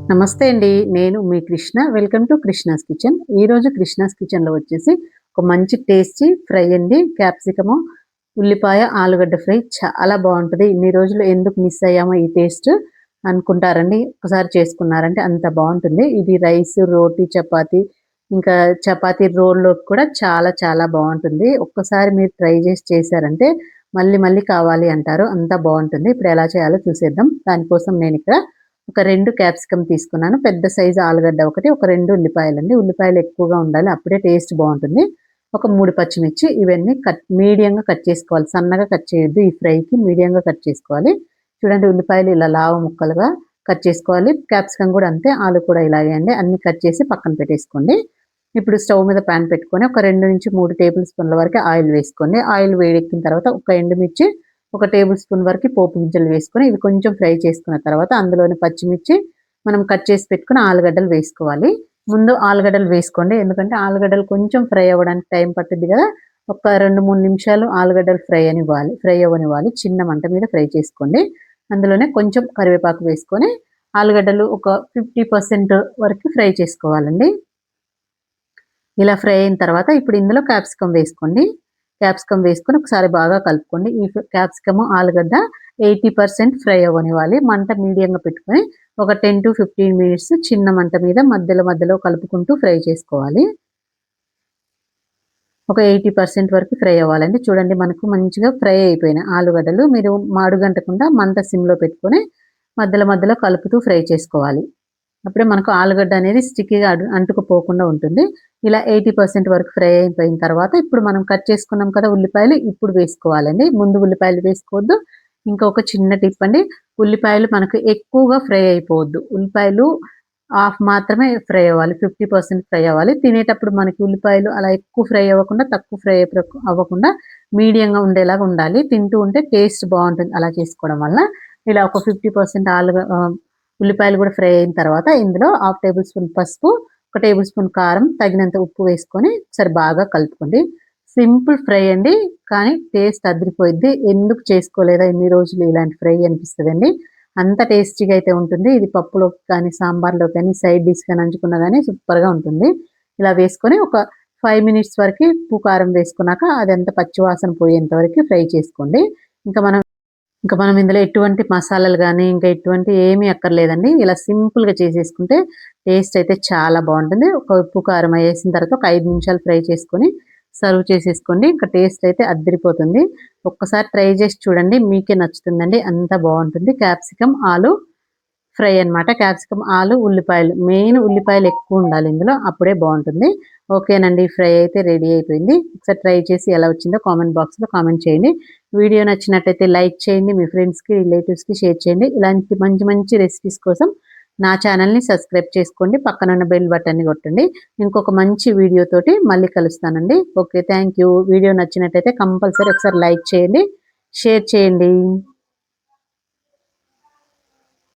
నమస్తే అండి. నేను మీ Krishna. Welcome to Krishna's kitchen. ఈరోజు కృష్ణాస్ కిచెన్‌లో వచ్చేసి ఒక మంచి టేస్టీ ఫ్రై అండి. క్యాప్సికము, ఉల్లిపాయ, ఆలుగడ్డ ఫ్రై చాలా బావుంటది. ఇన్ని రోజులు ఎందుకు మిస్ అయ్యామో ఈ టేస్ట్ అనుకుంటారండి. ఒకసారి చేసుకున్నారంటే అంత బావుంటుంది. ఇది రైస్, రోటీ, చపాతీ ఇంకా చపాతీ రోల్‌లోకి కూడా చాలా చాలా బావుంటుంది. ఒక్కసారి మీరు ట్రై చేశారంటే మళ్ళీ మళ్ళీ కావాలి అంటారు. అంత బావుంటుంది. ఇప్పుడు ఎలా చేయాలో చూసేద్దాం. దానికోసం నేనిక్కడ ఒక 2 క్యాప్సికమ్ తీసుకున్నాను. పెద్ద సైజు ఆలుగడ్డ ఒకటి, ఒక 2 ఉల్లిపాయలండి. ఉల్లిపాయలు ఎక్కువగా ఉండాలి. అప్పుడే టేస్ట్ బావుంటుంది. ఒక 3 పచ్చిమిర్చి ఇవన్నీ మీడియంగా కట్ చేసుకోవాలి. సన్నగా కట్ చేయొద్దు. ఈ ఫ్రైకి మీడియంగా కట్ చేసుకోవాలి. చూడండి ఉల్లిపాయలు ఇలా లావు ముక్కలుగా కట్ చేసుకోవాలి. క్యాప్సికమ్ కూడా అంతే. ఆలు కూడా ఇలాగే అండి. అన్నీ కట్ చేసి పక్కన పెట్టేసుకోండి. ఇప్పుడు స్టవ్ మీద పాన్ పెట్టుకొని ఒక 2-3 టేబుల్ స్పూన్ల వరకు ఆయిల్ వేసుకోండి. ఆయిల్ వేడెక్కిన తర్వాత ఒక ఎండుమిర్చి, ఒక టేబుల్ స్పూన్ వరకు పోపు గింజలు వేసుకొని ఇవి కొంచెం ఫ్రై చేసుకున్న తర్వాత అందులోని పచ్చిమిర్చి, మనం కట్ చేసి పెట్టుకున్న ఆలుగడ్డలు వేసుకోవాలి. ముందు ఆలుగడ్డలు వేసుకోండి. ఎందుకంటే ఆలుగడ్డలు కొంచెం ఫ్రై అవ్వడానికి టైం పట్టుద్ది కదా! ఒక 2, 3 నిమిషాలు ఆలుగడ్డలు ఫ్రై అవ్వనివ్వాలి. చిన్న మంట మీద ఫ్రై చేసుకోండి. అందులోనే కొంచెం కరివేపాకు వేసుకొని ఆలుగడ్డలు ఒక 50% వరకు ఫ్రై చేసుకోవాలండి. ఇలా ఫ్రై అయిన తర్వాత ఇప్పుడు ఇందులో క్యాప్సికమ్ వేసుకోండి. క్యాప్సికమ్ వేసుకొని ఒకసారి బాగా కలుపుకోండి. ఈ క్యాప్సికమ్, ఆలుగడ్డ 80% ఫ్రై అవ్వనివ్వాలి. మంట మీడియంగా పెట్టుకొని ఒక 10-15 మినిట్స్ చిన్న మంట మీద మధ్యలో మధ్యలో కలుపుకుంటూ ఫ్రై చేసుకోవాలి. ఒక 80% వరకు ఫ్రై అవ్వాలండి. చూడండి మనకు మంచిగా ఫ్రై అయిపోయినాయి ఆలుగడ్డలు. మీరు మాడుగంటకుండా మంట సిమ్‌లో పెట్టుకొని మధ్యలో మధ్యలో కలుపుతూ ఫ్రై చేసుకోవాలి. అప్పుడే మనకు ఆలుగడ్డ అనేది స్టిక్కీగా అంటుకుపోకుండా ఉంటుంది. ఇలా 80% వరకు ఫ్రై అయిపోయిన తర్వాత ఇప్పుడు మనం కట్ చేసుకున్నాం కదా ఉల్లిపాయలు, ఇప్పుడు వేసుకోవాలండి. ముందు ఉల్లిపాయలు వేసుకోవద్దు. ఇంకొక చిన్న టిప్ అండి. ఉల్లిపాయలు మనకు ఎక్కువగా ఫ్రై అయిపోవద్దు. ఉల్లిపాయలు హాఫ్ మాత్రమే ఫ్రై అవ్వాలి. 50% ఫ్రై అవ్వాలి. తినేటప్పుడు మనకి ఉల్లిపాయలు అలా ఎక్కువ ఫ్రై అవ్వకుండా, తక్కువ ఫ్రై అవ్వకుండా మీడియంగా ఉండేలాగా ఉండాలి. తింటూ ఉంటే టేస్ట్ బావుంటుంది అలా చేసుకోవడం వల్ల. ఇలా ఒక 50% ఉల్లిపాయలు కూడా ఫ్రై అయిన తర్వాత ఇందులో హాఫ్ టేబుల్ స్పూన్ పసుపు, ఒక టేబుల్ స్పూన్ కారం, తగినంత ఉప్పు వేసుకొని ఒకసారి బాగా కలుపుకోండి. సింపుల్ ఫ్రై అండి. కానీ టేస్ట్ అదిరిపోయిద్ది. ఎందుకు చేసుకోలేదా ఇన్ని రోజులు ఇలాంటి ఫ్రై అనిపిస్తదండి. అంత టేస్టీగా అయితే ఉంటుంది. ఇది పప్పులోకి కానీ, సాంబార్‌లోకి కానీ, సైడ్ డిష్‌గా నంచుకున్నా గానీ సూపర్‌గా ఉంటుంది. ఇలా వేసుకొని ఒక 5 మినిట్స్ వరకి ఉప్పు, కారం వేసుకున్నాక అదంతా పచ్చి వాసన పోయేంత వరకు ఫ్రై చేసుకోండి. ఇంకా మనం ఇంకా మనం ఇందులో ఎటువంటి మసాలాలు గానీ, ఇంకా ఎటువంటి ఏమీ అక్కర్లేదండి. ఇలా సింపుల్‌గా చేసేసుకుంటే టేస్ట్ అయితే చాలా బావుంటుంది. ఒక ఉప్పు, కారం ఏసిన తర్వాత ఒక 5 నిమిషాలు ఫ్రై చేసుకొని సర్వ్ చేసేసుకోండి. ఇంకా టేస్ట్ అయితే అద్దిరిపోతుంది. ఒక్కసారి ట్రై చేసి చూడండి. మీకే నచ్చుతుందండి. అంత బావుంటుంది. క్యాప్సికమ్, ఆలు ఫ్రై అన్నమాట. క్యాప్సికమ్, ఆలు, ఉల్లిపాయలు మెయిన్ ఉల్లిపాయలు ఎక్కువుండాలి ఇందులో. అప్పుడే బావుంటుంది. ఓకేనండి. ఫ్రై అయితే రెడీ అయిపోయింది. ఒకసారి ట్రై చేసి ఎలా వచ్చిందో కామెంట్ బాక్స్‌లో కామెంట్ చేయండి. వీడియో నచ్చినట్టయితే లైక్ చేయండి. మీ ఫ్రెండ్స్‌కి, రిలేటివ్స్‌కి షేర్ చేయండి. ఇలాంటి మంచి మంచి రెసిపీస్ కోసం నా ఛానల్‌ని సబ్స్క్రైబ్ చేసుకోండి. పక్కనున్న బెల్ బటన్‌ని కొట్టండి. ఇంకొక మంచి వీడియో తోటి మళ్ళీ కలుస్తానండి. ఓకే. Thank you. వీడియో నచ్చినట్టయితే కంపల్సరీ ఒకసారి లైక్ చేయండి. షేర్ చేయండి.